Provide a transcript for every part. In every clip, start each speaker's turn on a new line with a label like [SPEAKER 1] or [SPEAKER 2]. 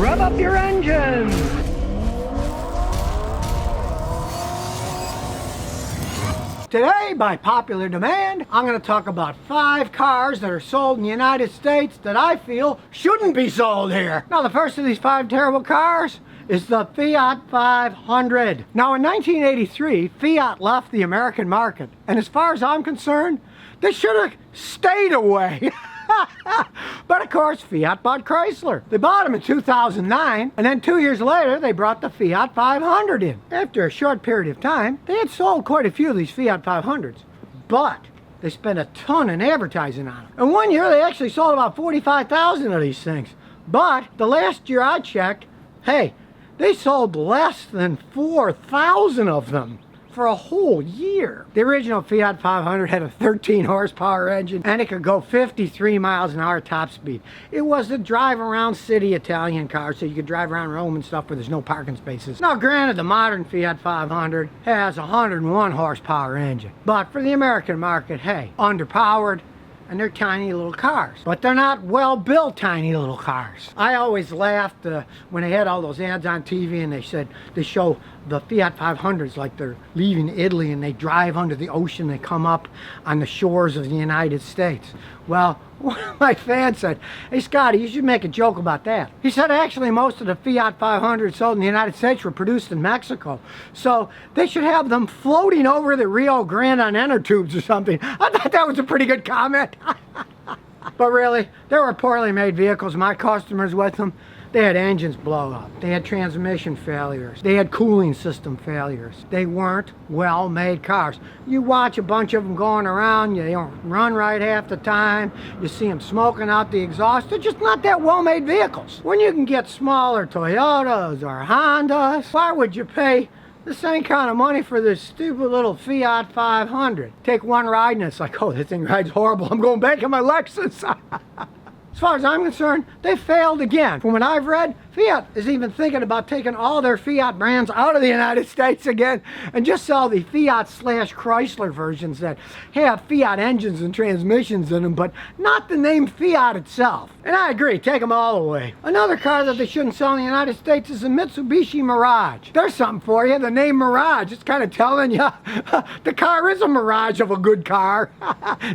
[SPEAKER 1] Rev up your engines! Today, by popular demand, I'm going to talk about 5 cars that are sold in the United States that I feel shouldn't be sold here. Now, the first of these 5 terrible cars is the Fiat 500. Now, in 1983, Fiat left the American market, and as far as I'm concerned, they should have stayed away. But of course, Fiat bought Chrysler. They bought them in 2009, and then 2 years later, they brought the Fiat 500 in. After a short period of time, they had sold quite a few of these Fiat 500s, but they spent a ton in advertising on them. And 1 year, they actually sold about 45,000 of these things. But the last year I checked, hey, they sold less than 4,000 of them for a whole year. The original Fiat 500 had a 13 horsepower engine and it could go 53 miles an hour top speed. It was a drive around city Italian car, so you could drive around Rome and stuff where there's no parking spaces. Now granted, the modern Fiat 500 has a 101 horsepower engine, but for the American market, hey, underpowered, and they're tiny little cars. But they're not well-built tiny little cars. I always laughed when they had all those ads on TV and they said, they show the Fiat 500s like they're leaving Italy and they drive under the ocean, they come up on the shores of the United States. Well, one of my fans said, hey Scotty, you should make a joke about that. He said actually most of the Fiat 500s sold in the United States were produced in Mexico. So they should have them floating over the Rio Grande on inner tubes or something. I thought that was a pretty good comment. But really, there were poorly made vehicles. My customers with them, they had engines blow up. They had transmission failures. They had cooling system failures. They weren't well-made cars. You watch a bunch of them going around, they don't run right half the time. You see them smoking out the exhaust. They're just not that well-made vehicles. When you can get smaller Toyotas or Hondas, why would you pay the same kind of money for this stupid little Fiat 500? Take one ride and it's like, oh, this thing rides horrible. I'm going back in my Lexus. As far as I'm concerned, they failed again. From what I've read, Fiat is even thinking about taking all their Fiat brands out of the United States again and just sell the Fiat/Chrysler versions that have Fiat engines and transmissions in them, but not the name Fiat itself. And I agree, take them all away. Another car that they shouldn't sell in the United States is the Mitsubishi Mirage. There's something for you, the name Mirage. It's kind of telling you the car is a mirage of a good car,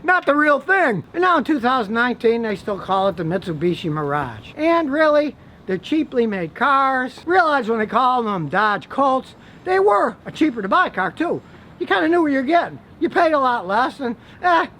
[SPEAKER 1] not the real thing. And now in 2019, they still call it the Mitsubishi Mirage. And really, they're cheaply made cars. Realize when they call them Dodge Colts, they were a cheaper to buy car too. You kind of knew what you're getting. You paid a lot less, and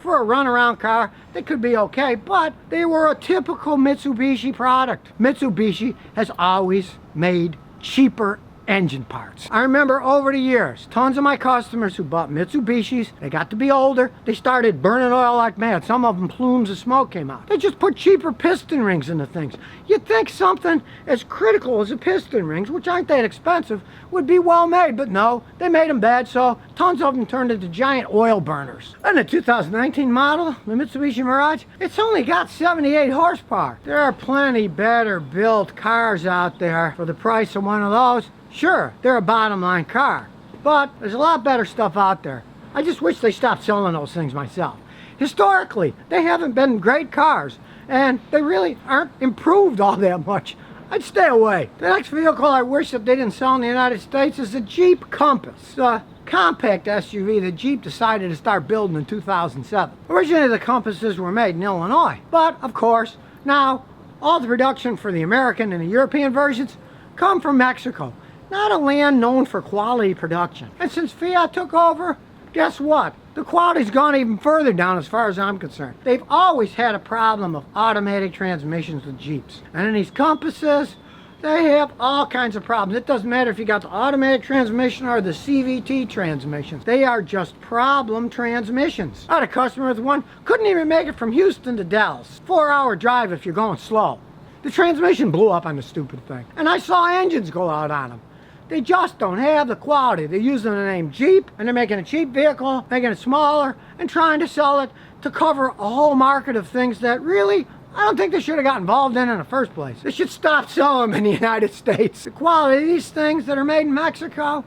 [SPEAKER 1] for a runaround car, they could be okay, but they were a typical Mitsubishi product. Mitsubishi has always made cheaper engine parts. I remember over the years, tons of my customers who bought Mitsubishis, they got to be older, they started burning oil like mad. Some of them plumes of smoke came out. They just put cheaper piston rings into things. You'd think something as critical as the piston rings, which aren't that expensive, would be well made, but no, they made them bad, so tons of them turned into giant oil burners. And the 2019 model, the Mitsubishi Mirage, it's only got 78 horsepower. There are plenty better built cars out there for the price of one of those. Sure, they're a bottom line car, but there's a lot better stuff out there. I just wish they stopped selling those things myself. Historically, they haven't been great cars, and they really aren't improved all that much. I'd stay away. The next vehicle I wish that they didn't sell in the United States is the Jeep Compass. The compact SUV that Jeep decided to start building in 2007. Originally, the Compasses were made in Illinois, but of course, now all the production for the American and the European versions come from Mexico. Not a land known for quality production. And since Fiat took over, guess what? The quality's gone even further down as far as I'm concerned. They've always had a problem of automatic transmissions with Jeeps. And in these Compasses, they have all kinds of problems. It doesn't matter if you got the automatic transmission or the CVT transmissions. They are just problem transmissions. I had a customer with one, couldn't even make it from Houston to Dallas. 4-hour drive if you're going slow. The transmission blew up on the stupid thing. And I saw engines go out on them. They just don't have the quality. They're using the name Jeep, and they're making a cheap vehicle, making it smaller, and trying to sell it to cover a whole market of things that really, I don't think they should have got involved in the first place. They should stop selling them in the United States. The quality of these things that are made in Mexico,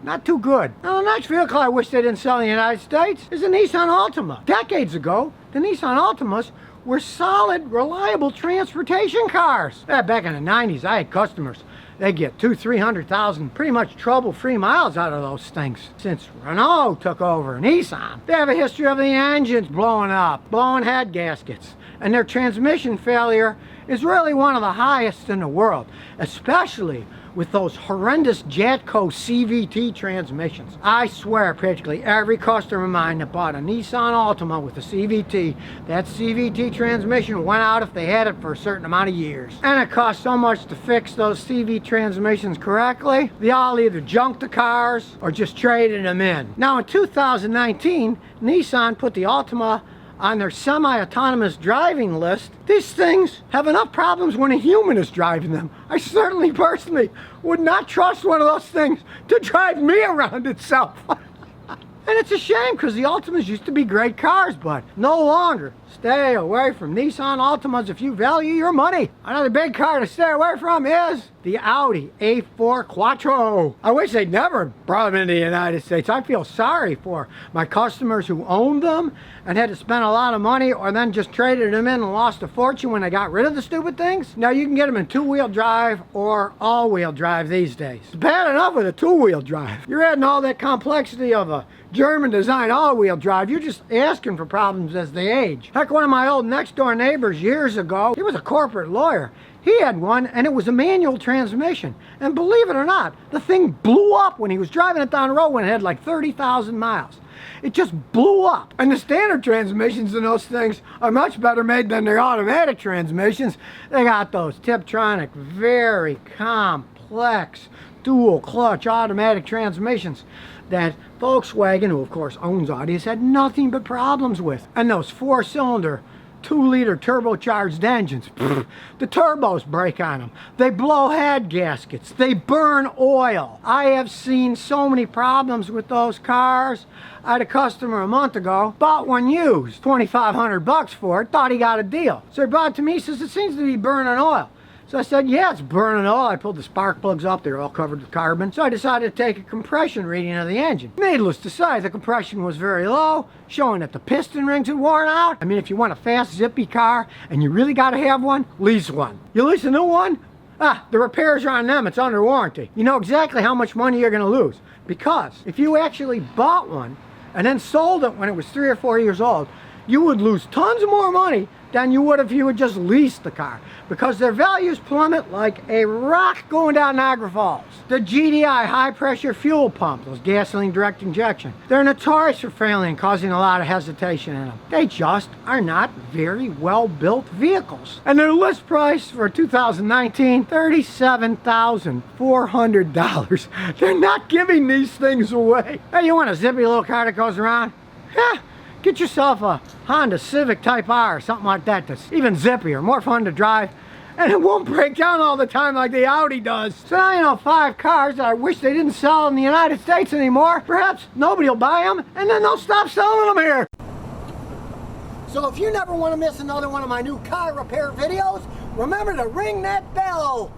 [SPEAKER 1] not too good. Now, the next vehicle I wish they didn't sell in the United States is a Nissan Altima. Decades ago, the Nissan Altimas were solid, reliable transportation cars. Back in the 90s, I had customers. They get 200,000-300,000 pretty much trouble-free miles out of those things. Since Renault took over Nissan, they have a history of the engines blowing up, blowing head gaskets, and their transmission failure is really one of the highest in the world, especially with those horrendous Jatco CVT transmissions. I swear practically every customer of mine that bought a Nissan Altima with a CVT, that CVT transmission went out if they had it for a certain amount of years. And it costs so much to fix those CV transmissions correctly, they all either junked the cars or just traded them in. Now in 2019, Nissan put the Altima on their semi-autonomous driving list. These things have enough problems when a human is driving them. I certainly personally would not trust one of those things to drive me around itself. And it's a shame because the Altimas used to be great cars, but no longer. Stay away from Nissan Altimas if you value your money. Another big car to stay away from is the Audi A4 Quattro. I wish they'd never brought them into the United States. I feel sorry for my customers who owned them and had to spend a lot of money or then just traded them in and lost a fortune when they got rid of the stupid things. Now you can get them in two-wheel drive or all-wheel drive these days. It's bad enough with a two-wheel drive. You're adding all that complexity of a German design all-wheel drive. You're just asking for problems as they age. Heck, one of my old next-door neighbors years ago, he was a corporate lawyer. He had one, and it was a manual transmission. And believe it or not, the thing blew up when he was driving it down the road when it had like 30,000 miles. It just blew up. And the standard transmissions in those things are much better made than their automatic transmissions. They got those Tiptronic, very complex, dual clutch automatic transmissions that Volkswagen, who of course owns Audi, has had nothing but problems with. And those four-cylinder, 2-liter turbocharged engines, the turbos break on them. They blow head gaskets. They burn oil. I have seen so many problems with those cars. I had a customer a month ago, bought one used, $2,500 for it, thought he got a deal. So he brought it to me, he says, it seems to be burning oil. So I said, yeah, it's burning oil. I pulled the spark plugs up. They're all covered with carbon. So I decided to take a compression reading of the engine. Needless to say, the compression was very low, showing that the piston rings had worn out. I mean, if you want a fast, zippy car and you really got to have one, lease one. You lease a new one? The repairs are on them. It's under warranty. You know exactly how much money you're going to lose. Because if you actually bought one and then sold it when it was 3 or 4 years old, you would lose tons more money than you would if you had just leased the car, because their values plummet like a rock going down Niagara Falls. The GDI high pressure fuel pump, those gasoline direct injection, they're notorious for failing and causing a lot of hesitation in them. They just are not very well built vehicles. And their list price for 2019, $37,400. They're not giving these things away. Hey, you want a zippy little car that goes around? Yeah. Get yourself a Honda Civic Type R or something like that that's even zippier, more fun to drive, and it won't break down all the time like the Audi does. So now you know 5 cars that I wish they didn't sell in the United States anymore. Perhaps nobody will buy them, and then they'll stop selling them here. So if you never want to miss another one of my new car repair videos, remember to ring that bell.